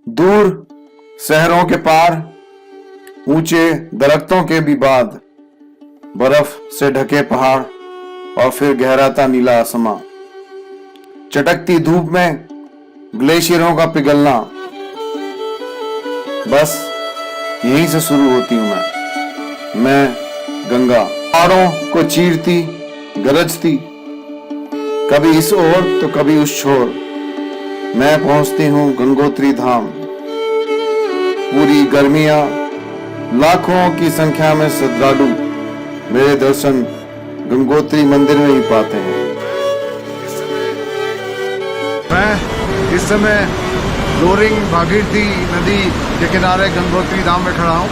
दूर शहरों के पार, ऊंचे दरख्तों के भी बाद, बर्फ से ढके पहाड़ और फिर गहराता नीला आसमां। चटकती धूप में ग्लेशियरों का पिघलना, बस यहीं से शुरू होती हूं मैं गंगा। पहाड़ों को चीरती, गरजती, कभी इस ओर तो कभी उस छोर, मैं पहुंचती हूं गंगोत्री धाम। पूरी गर्मियां, लाखों की संख्या में श्रद्धालु मेरे दर्शन गंगोत्री मंदिर में ही पाते हैं। मैं इस समय रोरिंग भागीरथी नदी के किनारे गंगोत्री धाम में खड़ा हूँ।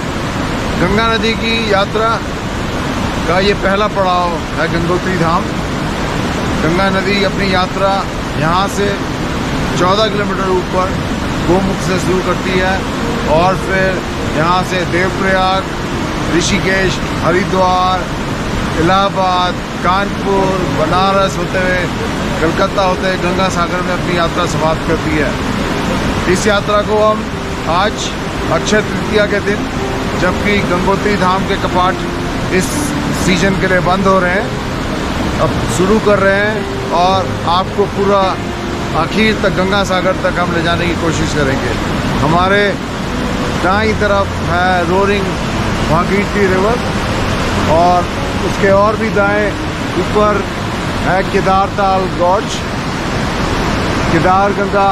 गंगा नदी की यात्रा का ये पहला पड़ाव है गंगोत्री धाम। गंगा नदी अपनी यात्रा यहाँ से 14 किलोमीटर ऊपर गोमुख से शुरू करती है और फिर यहाँ से देवप्रयाग, ऋषिकेश, हरिद्वार, इलाहाबाद, कानपुर, बनारस होते हुए कलकत्ता होते हुए गंगा सागर में अपनी यात्रा समाप्त करती है। इस यात्रा को हम आज अक्षय तृतीया के दिन, जबकि गंगोत्री धाम के कपाट इस सीजन के लिए बंद हो रहे हैं, अब शुरू कर रहे हैं और आपको पूरा आखिर तक गंगा सागर तक हम ले जाने की कोशिश करेंगे। हमारे दाईं तरफ है रोरिंग भागीरथी रिवर और उसके और भी दाएं ऊपर है केदारताल गॉर्ज। केदार गंगा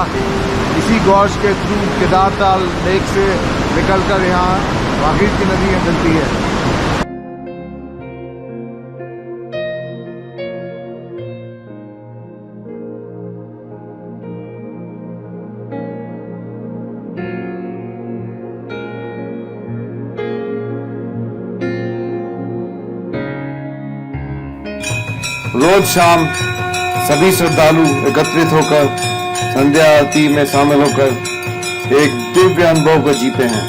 इसी गॉर्ज के थ्रू केदारताल लेक से निकलकर यहाँ भागीरथी नदी में मिलती है। रोज शाम सभी श्रद्धालु एकत्रित होकर संध्या आरती में शामिल होकर एक दिव्य अनुभव को जीते हैं।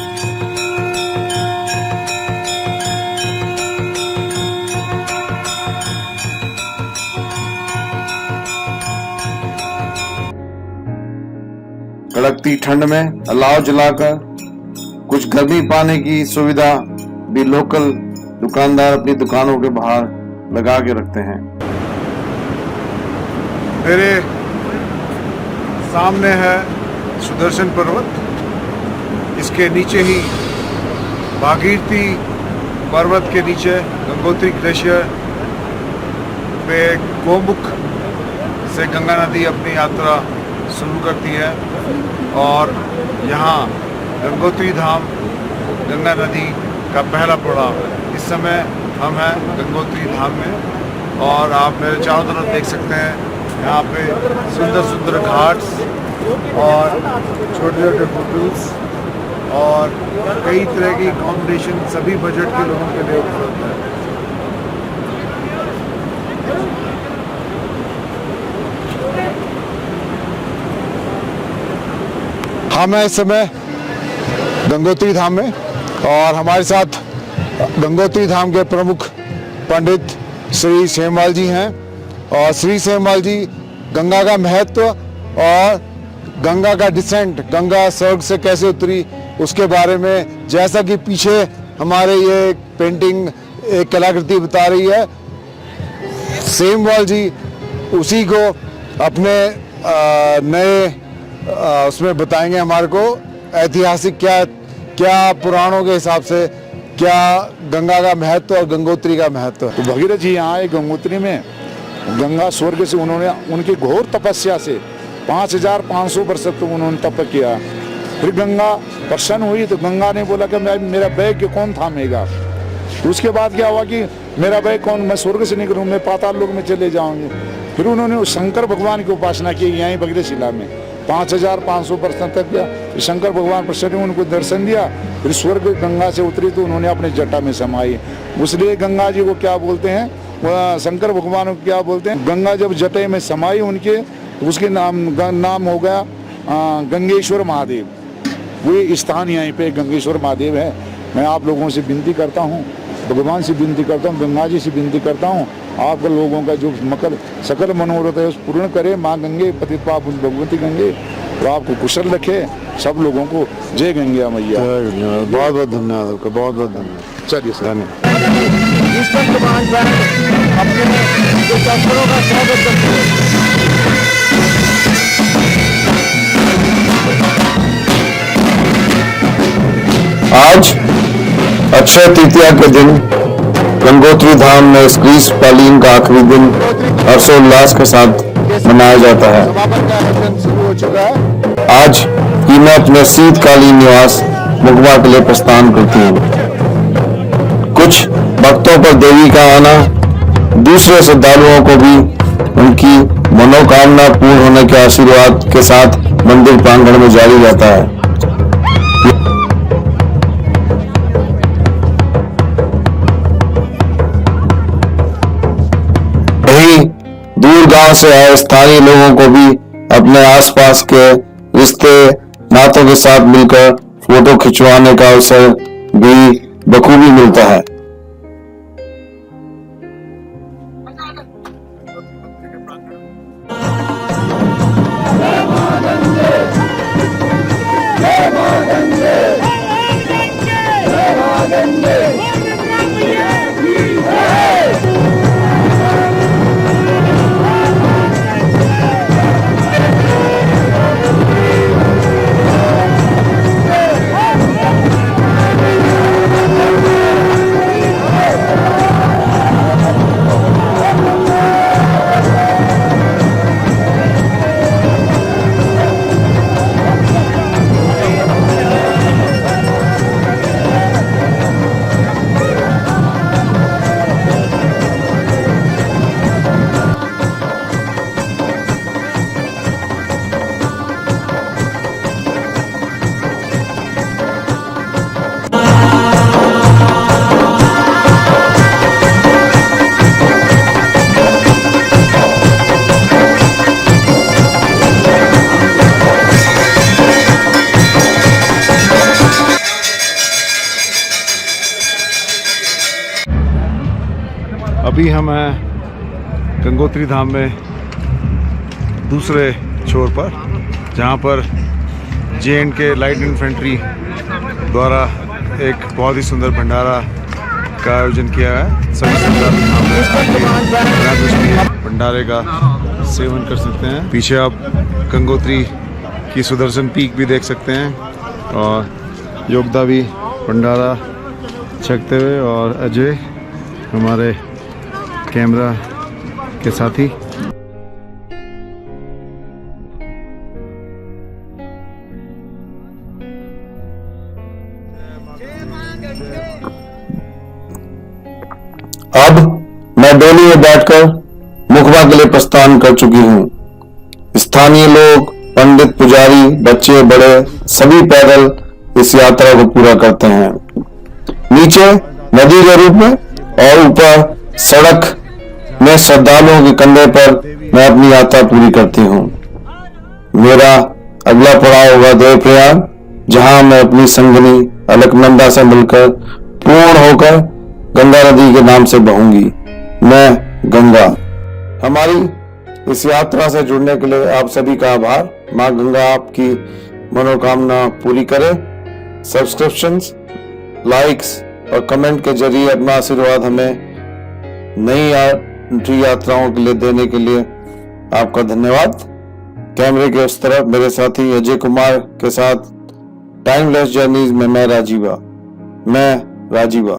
कड़कती ठंड में अलाव जलाकर कुछ गर्मी पाने की सुविधा भी लोकल दुकानदार अपनी दुकानों के बाहर लगा के रखते हैं। मेरे सामने है सुदर्शन पर्वत, इसके नीचे ही भागीरथी पर्वत के नीचे गंगोत्री ग्लेशियर पे गोमुख से गंगा नदी अपनी यात्रा शुरू करती है और यहाँ गंगोत्री धाम गंगा नदी का पहला पड़ाव है। इस समय हम हैं गंगोत्री धाम में और आप मेरे चारों तरफ देख सकते हैं, यहाँ पे सुंदर सुंदर घाट्स और छोटे छोटे होटल्स और कई तरह की अकोमोडेशन सभी बजट के लोगों के लिए उपलब्ध है। हम हैं इस समय गंगोत्री धाम में और हमारे साथ गंगोत्री धाम के प्रमुख पंडित श्री सेमवाल जी हैं और श्री सेमवाल जी गंगा का महत्व और गंगा का डिसेंट, गंगा स्वर्ग से कैसे उतरी उसके बारे में, जैसा कि पीछे हमारे ये पेंटिंग एक कलाकृति बता रही है, सेमवाल जी उसी को अपने नए उसमें बताएंगे हमारे को ऐतिहासिक क्या पुराणों के हिसाब से क्या गंगा का महत्व और गंगोत्री का महत्व। तो भगीरथ जी यहाँ आए गंगोत्री में, गंगा स्वर्ग से उन्होंने उनकी घोर तपस्या से 5500 वर्ष तक उन्होंने तप किया। फिर गंगा प्रसन्न हुई तो गंगा ने बोला कि मेरा बैग कौन थामेगा। तो उसके बाद क्या हुआ कि मेरा बैग कौन, मैं स्वर्ग से निकलूँ, मैं पाताल लोक में चले जाऊँगी। फिर उन्होंने शंकर भगवान की उपासना की यहीं भगीरथ शिला में 5500 वर्ष तक किया। शंकर भगवान प्रसन्न उनको दर्शन दिया, फिर स्वर्ग गंगा से उतरी तो उन्होंने अपने जटा में समाई। इसलिए गंगा जी को क्या बोलते हैं, शंकर भगवान को क्या बोलते हैं, गंगा जब जटे में समाई उनके तो उसके नाम हो गया गंगेश्वर महादेव। वही स्थान यहीं पे गंगेश्वर महादेव है। मैं आप लोगों से विनती करता हूँ, भगवान से विनती करता हूँ, गंगा जी से विनती करता हूँ, आप लोगों का जो सकल मनोरथ है उस पूर्ण करे। माँ गंगे पतित पावन भगवती गंगे। वो आपको कुशल रखे, सब लोगों को। जय गंगा मैया। बहुत बहुत धन्यवाद आपका, बहुत बहुत धन्यवाद। चलिए सर। आज अक्षय तृतीया के दिन गंगोत्री धाम में इस ग्रीष्मकालीन का आखिरी दिन हर्षोल्लास के साथ मनाया जाता है। समापन का आयोजन शुरू हो चुका है। आज ही मैं अपने शीतकालीन निवास मुकबा के लिए प्रस्थान करती हूँ। कुछ भक्तों पर देवी का आना दूसरे श्रद्धालुओं को भी उनकी मनोकामना पूर्ण होने के आशीर्वाद के साथ मंदिर प्रांगण में जारी रहता है। यही दूर गांव से आए स्थानीय लोगों को भी अपने आसपास के रिश्ते नातों के साथ मिलकर फोटो खिंचवाने का अवसर भी बखूबी मिलता है। अभी हम हैं गंगोत्री धाम में दूसरे छोर पर, जहाँ पर J&K लाइट इन्फेंट्री द्वारा एक बहुत ही सुंदर भंडारा का आयोजन किया है। सभी श्रद्धालु भंडारे का सेवन कर सकते हैं। पीछे आप गंगोत्री की सुदर्शन पीक भी देख सकते हैं और योगदा भी भंडारा छकते हुए, और अजय हमारे कैमरा के साथी। अब मैं डोली में बैठकर मुकबा के लिए प्रस्थान कर चुकी हूँ। स्थानीय लोग, पंडित, पुजारी, बच्चे, बड़े सभी पैदल इस यात्रा को पूरा करते हैं। नीचे नदी के रूप में और ऊपर सड़क में श्रद्धालुओं के कंधे पर मैं अपनी यात्रा पूरी करती हूँ। मेरा अगला पड़ाव होगा देवप्रयाग, जहां मैं अपनी संगनी अलकनंदा से मिलकर पूर्ण होकर गंगा नदी के नाम से बहूंगी। मैं गंगा। हमारी इस यात्रा से जुड़ने के लिए आप सभी का आभार। माँ गंगा आपकी मनोकामना पूरी करे। सब्सक्रिप्शंस, लाइक्स और कमेंट के जरिए अपना आशीर्वाद हमें नई यात्राओं के लिए देने के लिए आपका धन्यवाद। कैमरे के उस तरफ मेरे साथी अजय कुमार के साथ टाइमलेस जर्नीज में मैं राजीवा।